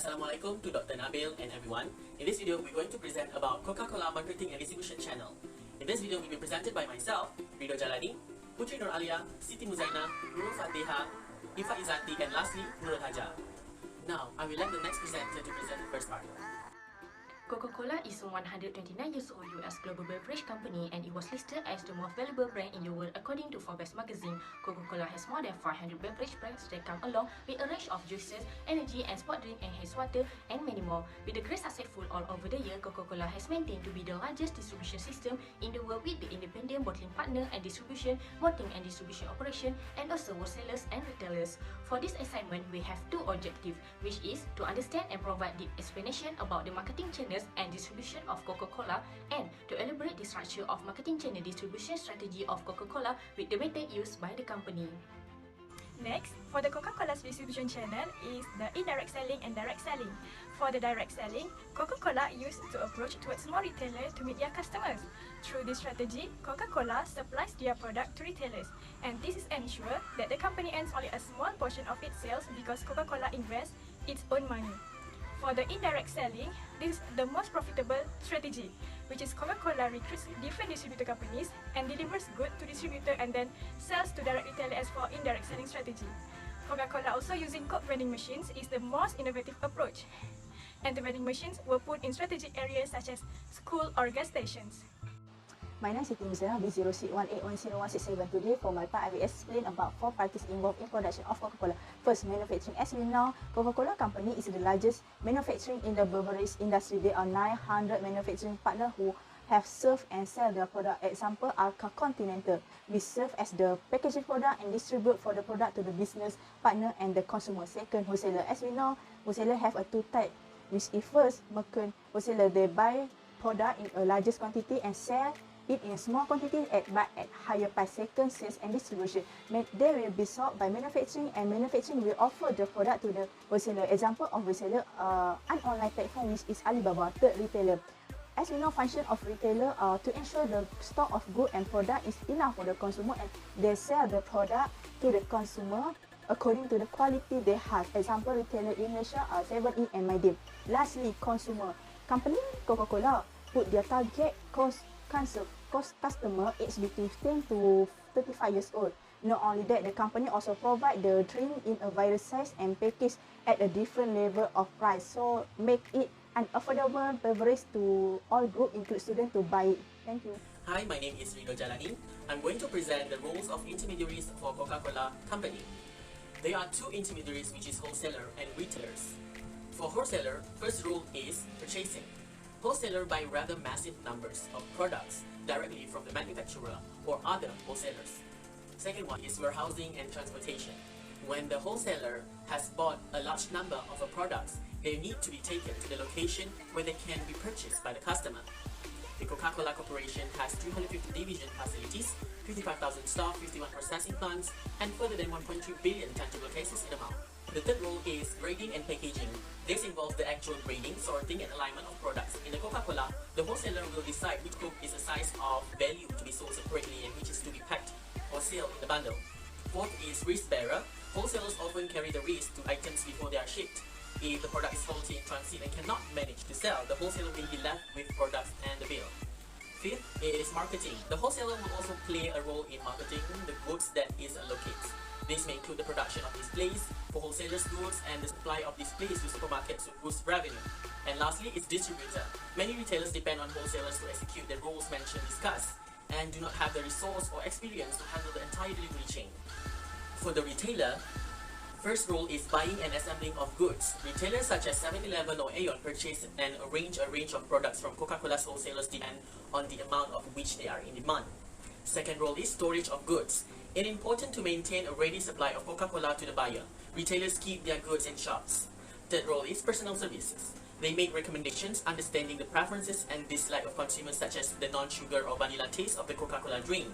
Assalamualaikum to Dr. Nabil and everyone. In this video, we're going to present about Coca-Cola Marketing and Distribution Channel. In this video, will be presented by myself, Rido Jalani, Putri Nur Alia, Siti Muzaina, Nurul Fatiha, Ifa Izanti, and lastly, Nurul Haja. Now, I will let the next presenter to present the first part. Coca-Cola is a 129 years old US global beverage company, and it was listed as the most valuable brand in the world according to Forbes magazine. Coca-Cola has more than 500 beverage brands that come along with a range of juices, energy and sport drink, and haze water, and many more. With the great successful all over the year, Coca-Cola has maintained to be the largest distribution system in the world with the independent bottling partner and distribution, bottling and distribution operation, and also wholesalers and retailers. For this assignment, we have two objectives, which is to understand and provide deep explanation about the marketing channels and distribution of Coca-Cola, and to elaborate the structure of marketing channel distribution strategy of Coca-Cola with the method used by the company. Next, for the Coca-Cola's distribution channel is the indirect selling and direct selling. For the direct selling, Coca-Cola used to approach towards small retailers to meet their customers. Through this strategy, Coca-Cola supplies their product to retailers, and this is ensure that the company earns only a small portion of its sales because Coca-Cola invests its own money. For the indirect selling, this is the most profitable strategy, which is Coca-Cola recruits different distributor companies and delivers goods to distributor and then sells to direct retailer as for indirect selling strategy. Coca-Cola also using Coke vending machines is the most innovative approach, and the vending machines were put in strategic areas such as school or gas stations. My name is Siti Muzaina, B0618101667. Today, for my part, I will explain about 4 parties involved in production of Coca-Cola. First, manufacturing. As we know, Coca-Cola Company is the largest manufacturing in the beverage industry. There are 900 manufacturing partners who have served and sell their product. Example, Arca Continental. We serve as the packaging product and distribute for the product to the business partner and the consumer. Second, wholesaler. As we know, wholesaler have a two type, which is first, merchant wholesaler. They buy product in a largest quantity and sell it in small quantity but at higher price. Second, sales and distribution. They will be sold by manufacturing, and manufacturing will offer the product to the wholesaler. Example of wholesaler, an online platform which is Alibaba. Third, retailer. As we know, function of retailer to ensure the stock of good and product is enough for the consumer, and they sell the product to the consumer according to the quality they have. Example, retailer in Malaysia are 7-Eleven and MyDeal. Lastly, consumer. Company Coca-Cola put their target customer aged between 10 to 35 years old. Not only that, the company also provide the drink in a various size and package at a different level of price, so make it an affordable beverage to all group, include students, to buy it. Thank you. Hi, my name is Rido Jalani. I'm going to present the roles of intermediaries for Coca-Cola Company. There are two intermediaries, which is wholesaler and retailers. For wholesaler, first role is purchasing. Wholesaler buy rather massive numbers of products directly from the manufacturer or other wholesalers. Second one is warehousing and transportation. When the wholesaler has bought a large number of products, they need to be taken to the location where they can be purchased by the customer. The Coca-Cola Corporation has 350 division facilities, 55,000 staff, 51 processing plants, and further than 1.2 billion tangible cases in amount. The third role is grading and packaging. This involves the actual grading, sorting, and alignment of products. In the Coca-Cola, the wholesaler will decide which Coke is a size of value to be sold separately and which is to be packed or sealed in the bundle. Fourth is risk bearer. Wholesalers often carry the risk to items before they are shipped. If the product is faulty in transit and cannot manage to sell, the wholesaler will be left with products and the bill. Fifth is marketing. The wholesaler will also play a role in marketing the goods that is allocated. This may include the production of displays for wholesalers' goods and the supply of displays to supermarkets to boost revenue. And lastly is distributor. Many retailers depend on wholesalers to execute the roles discussed and do not have the resource or experience to handle the entire delivery chain. For the retailer, first role is buying and assembling of goods. Retailers such as 7-Eleven or Aeon purchase and arrange a range of products from Coca-Cola's wholesalers depend on the amount of which they are in demand. Second role is storage of goods. It is important to maintain a ready supply of Coca-Cola to the buyer. Retailers keep their goods in shops. Third role is personal services. They make recommendations, understanding the preferences and dislike of consumers, such as the non-sugar or vanilla taste of the Coca-Cola drink.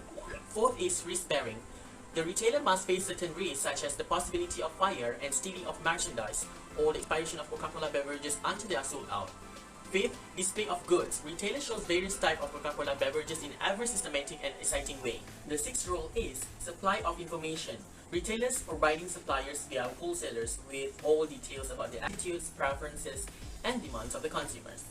Fourth is risk-bearing. The retailer must face certain risks, such as the possibility of fire and stealing of merchandise, or the expiration of Coca-Cola beverages until they are sold out. Fifth, display of goods. Retailer shows various types of Coca-Cola beverages in every systematic and exciting way. The sixth role is supply of information. Retailers providing suppliers via wholesalers with all details about the attitudes, preferences, and demands of the consumers.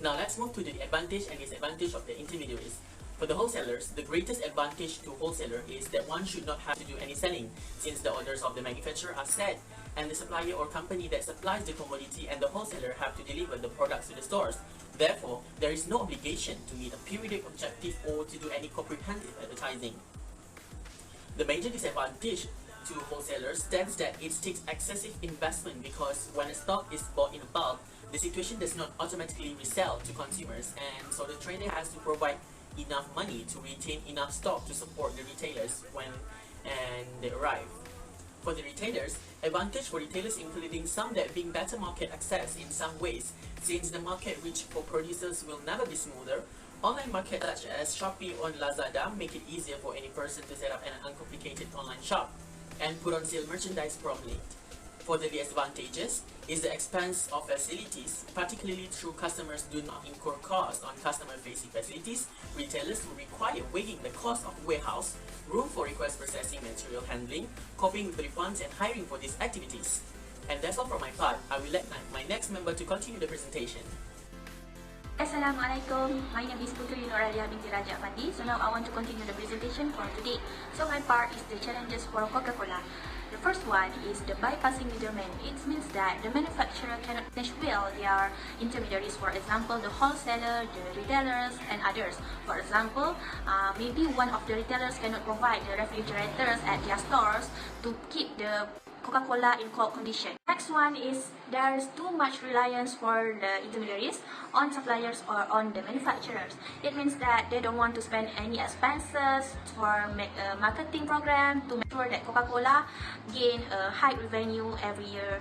Now let's move to the advantage and disadvantage of the intermediaries. For the wholesalers, the greatest advantage to wholesaler is that one should not have to do any selling, since the orders of the manufacturer are set, and the supplier or company that supplies the commodity and the wholesaler have to deliver the products to the stores. Therefore, there is no obligation to meet a periodic objective or to do any comprehensive advertising. The major disadvantage to wholesalers stands that it takes excessive investment, because when a stock is bought in bulk, the situation does not automatically resell to consumers, and so the trader has to provide enough money to retain enough stock to support the retailers when they arrive. For the retailers, advantage for retailers including some that being better market access in some ways, since the market reach for producers will never be smoother. Online markets such as Shopee or Lazada make it easier for any person to set up an uncomplicated online shop and put on sale merchandise promptly. For the disadvantages is the expense of facilities, particularly through customers do not incur costs on customer-facing facilities. Retailers will require weighing the cost of warehouse, room for request processing, material handling, coping with refunds, and hiring for these activities. And that's all from my part. I will let my next member to continue the presentation. Assalamualaikum, my name is Putri Noralia binti Raja Fandi. So now I want to continue the presentation for today. So my part is the challenges for Coca-Cola. The first one is the bypassing middlemen. It means that the manufacturer cannot manage well their intermediaries, for example, the wholesaler, the retailers, and others. For example, maybe one of the retailers cannot provide the refrigerators at their stores to keep the Coca-Cola in cold condition. Next one is there is too much reliance for the intermediaries on suppliers or on the manufacturers. It means that they don't want to spend any expenses for make a marketing program to make sure that Coca-Cola gain a high revenue every year.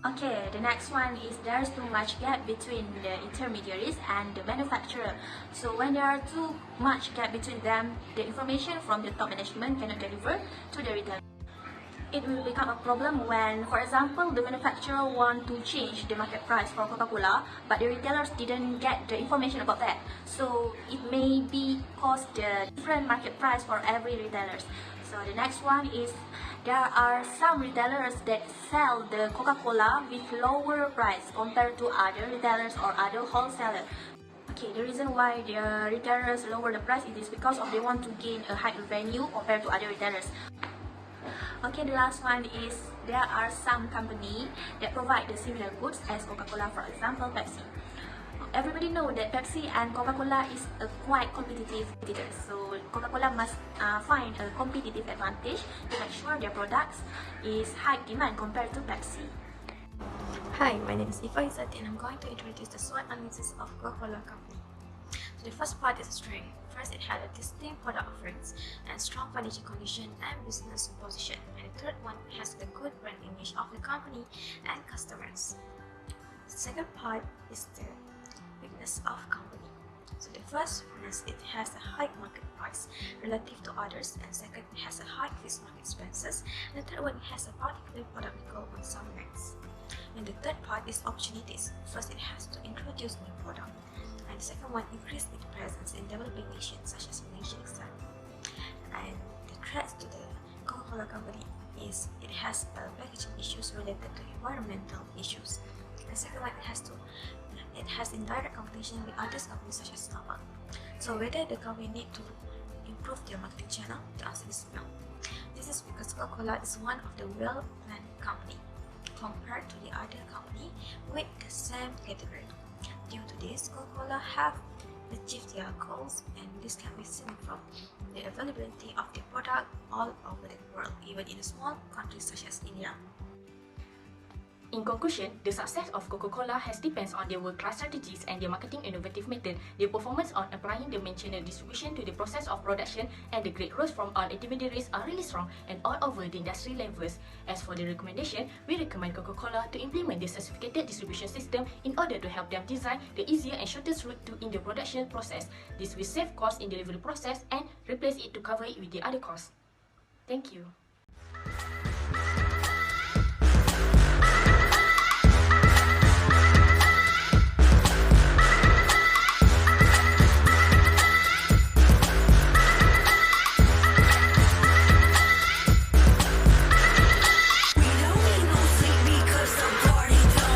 Okay, the next one is there's too much gap between the intermediaries and the manufacturer. So when there are too much gap between them, the information from the top management cannot deliver to the retailer. It will become a problem when, for example, the manufacturer want to change the market price for Coca-Cola, but the retailers didn't get the information about that. So it may be cost the different market price for every retailers. So the next one is there are some retailers that sell the Coca-Cola with lower price compared to other retailers or other wholesalers. Okay, the reason why the retailers lower the price is because of they want to gain a high revenue compared to other retailers. Okay, the last one is there are some companies that provide the similar goods as Coca-Cola, for example, Pepsi. Everybody know that Pepsi and Coca-Cola is a quite competitive competitor. So Coca-Cola must find a competitive advantage to make sure their products is high demand compared to Pepsi. Hi, my name is Ifa Izzati and I'm going to introduce the SWOT analysis of Coca-Cola Company. So the first part is strength. First, it had a distinct product offerings and strong financial condition and business position. And the third one has the good brand image of the company and customers. The second part is the weakness of company. So the first one is it has a high market price relative to others, and second, it has a high fixed market expenses, and the third one has a particular product recall on some brands. And the third part is opportunities. First, it has to introduce new product, and the second one, increase its presence in developing nations such as Malaysia, etc. And the threats to the Coca-Cola Company is it has packaging issues related to environmental issues. The second one, it has indirect competition with other companies such as Starbucks. So whether the company need to improve their marketing channel, the answer is no. This is because Coca-Cola is one of the well-planned company compared to the other company with the same category. Due to this, Coca-Cola have achieved their goals, and this can be seen from the availability of the product all over the world, even in small countries such as India. In conclusion, the success of Coca-Cola has depends on their world-class strategies and their marketing innovative method, their performance on applying the main channel distribution to the process of production, and the great roles from all intermediaries are really strong and all over the industry levels. As for the recommendation, we recommend Coca-Cola to implement the certificated distribution system in order to help them design the easier and shortest route in the production process. This will save costs in delivery process and replace it to cover it with the other costs. Thank you.